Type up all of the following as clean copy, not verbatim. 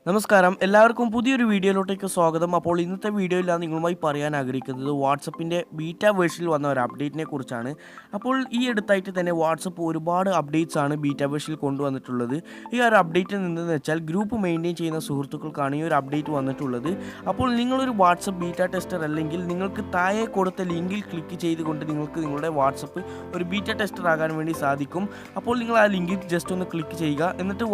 നമസ്കാരം എല്ലാവർക്കും പുതിയൊരു വീഡിയോയിലോട്ടേക്ക് സ്വാഗതം. അപ്പോൾ ഇന്നത്തെ വീഡിയോയിലാണ് നിങ്ങളുമായി പറയാൻ ആഗ്രഹിക്കുന്നത് വാട്സപ്പിൻ്റെ ബീറ്റ വേർഷനിൽ വന്ന ഒരു അപ്ഡേറ്റിനെ കുറിച്ചാണ്. അപ്പോൾ ഈ അടുത്തായിട്ട് തന്നെ വാട്സപ്പ് ഒരുപാട് അപ്ഡേറ്റ്സ് ആണ് ബീറ്റ വേർഷനിൽ കൊണ്ടുവന്നിട്ടുള്ളത്. ഈ ഒരു അപ്ഡേറ്റിൽ നിന്നെന്ന് വെച്ചാൽ ഗ്രൂപ്പ് മെയിൻറ്റെയിൻ ചെയ്യുന്ന സുഹൃത്തുക്കൾക്കാണ് ഈ ഒരു അപ്ഡേറ്റ് വന്നിട്ടുള്ളത്. അപ്പോൾ നിങ്ങളൊരു വാട്സപ്പ് ബീറ്റ ടെസ്റ്റർ അല്ലെങ്കിൽ നിങ്ങൾക്ക് താഴെ കൊടുത്ത ലിങ്കിൽ ക്ലിക്ക് ചെയ്തുകൊണ്ട് നിങ്ങൾക്ക് നിങ്ങളുടെ വാട്സപ്പ് ഒരു ബീറ്റ ടെസ്റ്റർ ആകാൻ വേണ്ടി സാധിക്കും. അപ്പോൾ നിങ്ങൾ ആ ലിങ്കിൽ ജസ്റ്റ് ഒന്ന് ക്ലിക്ക് ചെയ്യുക. എന്നിട്ട്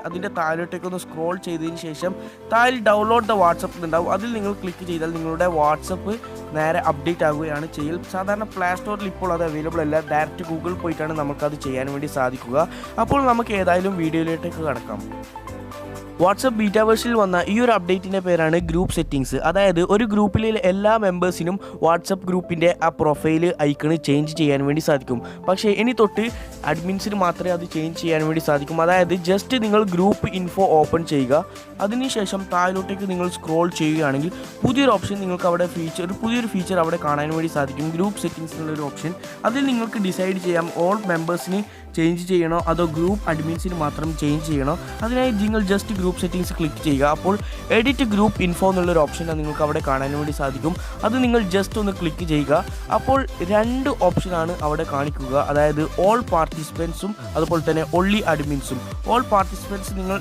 അതിൻ്റെ താഴോട്ടേക്കൊന്ന് സ്ക്രോൾ ചെയ്തതിന് ശേഷം താഴെ ഡൗൺലോഡ് ദ വാട്സപ്പ് ഉണ്ടാവും. അതിൽ നിങ്ങൾ ക്ലിക്ക് ചെയ്താൽ നിങ്ങളുടെ വാട്സപ്പ് നേരെ അപ്ഡേറ്റ് ആകുകയാണ് ചെയ്യൽ. സാധാരണ പ്ലേ സ്റ്റോറിൽ ഇപ്പോൾ അത് അവൈലബിൾ അല്ല. ഡയറക്റ്റ് ഗൂഗിൾ പോയിട്ടാണ് നമുക്കത് ചെയ്യാൻ വേണ്ടി സാധിക്കുക. അപ്പോൾ നമുക്ക് ഏതായാലും വീഡിയോയിലേക്ക് കടക്കാം. വാട്സപ്പ് ബീറ്റ വേർഷനിൽ വന്ന ഈ ഒരു അപ്ഡേറ്റിൻ്റെ പേരാണ് ഗ്രൂപ്പ് സെറ്റിങ്സ്. അതായത് ഒരു ഗ്രൂപ്പിലെ എല്ലാ മെമ്പേഴ്സിനും വാട്സപ്പ് ഗ്രൂപ്പിൻ്റെ ആ പ്രൊഫൈൽ ഐക്കണ് ചേഞ്ച് ചെയ്യാൻ വേണ്ടി സാധിക്കും. പക്ഷേ ഇനി തൊട്ട് അഡ്മിൻസിന് മാത്രമേ അത് ചേഞ്ച് ചെയ്യാൻ വേണ്ടി സാധിക്കും. അതായത് ജസ്റ്റ് നിങ്ങൾ ഗ്രൂപ്പ് ഇൻഫോ ഓപ്പൺ ചെയ്യുക. അതിനുശേഷം താഴോട്ടേക്ക് നിങ്ങൾ സ്ക്രോൾ ചെയ്യുകയാണെങ്കിൽ പുതിയൊരു ഓപ്ഷൻ നിങ്ങൾക്ക് അവിടെ പുതിയൊരു ഫീച്ചർ അവിടെ കാണാൻ വേണ്ടി സാധിക്കും. ഗ്രൂപ്പ് സെറ്റിങ്സ് എന്നുള്ളൊരു ഓപ്ഷൻ. അതിൽ നിങ്ങൾക്ക് ഡിസൈഡ് ചെയ്യാം ഓൾ മെമ്പേഴ്സിന് ചേഞ്ച് ചെയ്യണോ അതോ ഗ്രൂപ്പ് അഡ്മിൻസിന് മാത്രം ചേഞ്ച് ചെയ്യണോ. അതിനായി നിങ്ങൾ ജസ്റ്റ് ഗ്രൂപ്പ് സെറ്റിങ്സ് ക്ലിക്ക് ചെയ്യുക. അപ്പോൾ എഡിറ്റ് ഗ്രൂപ്പ് ഇൻഫോ എന്നുള്ളൊരു ഓപ്ഷൻ നിങ്ങൾക്ക് അവിടെ കാണാൻ വേണ്ടി സാധിക്കും. അത് നിങ്ങൾ ജസ്റ്റ് ഒന്ന് ക്ലിക്ക് ചെയ്യുക. അപ്പോൾ രണ്ട് ഓപ്ഷനാണ് അവിടെ കാണിക്കുക. അതായത് ഓൾ പാർട്ടിസിപ്പൻസും അതുപോലെ തന്നെ ഒൺലി അഡ്മിൻസും. ഓൾ പാർട്ടിസിപ്പൻസ് നിങ്ങൾ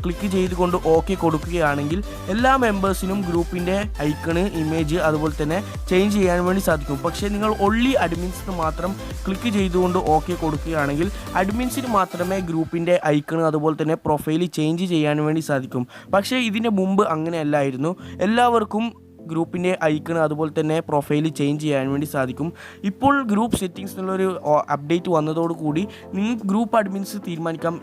ക്ലിക്ക് ചെയ്തുകൊണ്ട് ഓക്കെ കൊടുക്കുകയാണെങ്കിൽ എല്ലാ മെമ്പേഴ്സിനും ഗ്രൂപ്പിൻ്റെ ഐക്കണ് ഇമേജ് അതുപോലെ തന്നെ ചേഞ്ച് ചെയ്യാൻ വേണ്ടി സാധിക്കും. പക്ഷേ നിങ്ങൾ ഒൺലി അഡ്മിൻസിന് മാത്രം ക്ലിക്ക് ചെയ്തുകൊണ്ട് ഓക്കെ കൊടുക്കുകയാണെങ്കിൽ അഡ്മിൻസിന് മാത്രമേ ഗ്രൂപ്പിൻ്റെ ഐക്കൺ അതുപോലെ തന്നെ പ്രൊഫൈൽ ചേഞ്ച് ചെയ്യാൻ വേണ്ടി സാധിക്കും. പക്ഷേ ഇതിന് മുമ്പ് അങ്ങനെയല്ലായിരുന്നു. എല്ലാവർക്കും ഗ്രൂപ്പിൻ്റെ ഐക്കൺ അതുപോലെ തന്നെ പ്രൊഫൈൽ ചേഞ്ച് ചെയ്യാൻ വേണ്ടി സാധിക്കും. ഇപ്പോൾ ഗ്രൂപ്പ് സെറ്റിങ്സ് എന്നുള്ളൊരു അപ്ഡേറ്റ് വന്നതോടുകൂടി നിങ്ങൾക്ക് ഗ്രൂപ്പ് അഡ്മിൻസ് തീരുമാനിക്കാം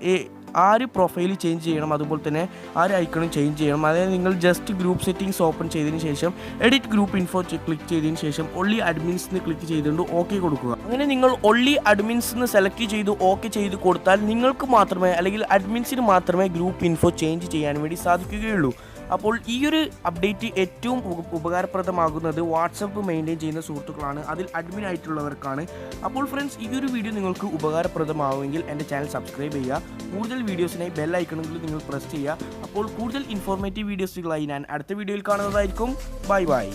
ആര് പ്രൊഫൈൽ ചേഞ്ച് ചെയ്യണം അതുപോലെ തന്നെ ആര് ഐക്കണും ചേഞ്ച് ചെയ്യണം. അതായത് നിങ്ങൾ ജസ്റ്റ് ഗ്രൂപ്പ് സെറ്റിങ്സ് ഓപ്പൺ ചെയ്തതിന് ശേഷം എഡിറ്റ് ഗ്രൂപ്പ് ഇൻഫോ ക്ലിക്ക് ചെയ്തതിന് ശേഷം ഒൺലി അഡ്മിൻസിന് ക്ലിക്ക് ചെയ്തുകൊണ്ട് ഓക്കെ കൊടുക്കുക. അങ്ങനെ നിങ്ങൾ ഒൺലി അഡ്മിൻസിന് സെലക്ട് ചെയ്ത് ഓക്കെ ചെയ്ത് കൊടുത്താൽ നിങ്ങൾക്ക് മാത്രമേ അല്ലെങ്കിൽ അഡ്മിൻസിന് മാത്രമേ ഗ്രൂപ്പ് ഇൻഫോ ചേഞ്ച് ചെയ്യാൻ വേണ്ടി സാധിക്കുകയുള്ളൂ. അപ്പോൾ ഈ ഒരു അപ്ഡേറ്റ് ഏറ്റവും ഉപകാരപ്രദമാകുന്നത് വാട്സപ്പ് മെയിൻറ്റെയിൻ ചെയ്യുന്ന സുഹൃത്തുക്കളാണ്, അതിൽ അഡ്മിൻ ആയിട്ടുള്ളവർക്കാണ്. അപ്പോൾ ഫ്രണ്ട്സ്, ഈ ഒരു വീഡിയോ നിങ്ങൾക്ക് ഉപകാരപ്രദമാവുമെങ്കിൽ എൻ്റെ ചാനൽ സബ്സ്ക്രൈബ് ചെയ്യുക. കൂടുതൽ വീഡിയോസിനായി ബെൽ ഐക്കണെങ്കിൽ നിങ്ങൾ പ്രസ് ചെയ്യുക. അപ്പോൾ കൂടുതൽ ഇൻഫോർമേറ്റീവ് വീഡിയോസുകളായി ഞാൻ അടുത്ത വീഡിയോയിൽ കാണുന്നതായിരിക്കും. Bye bye.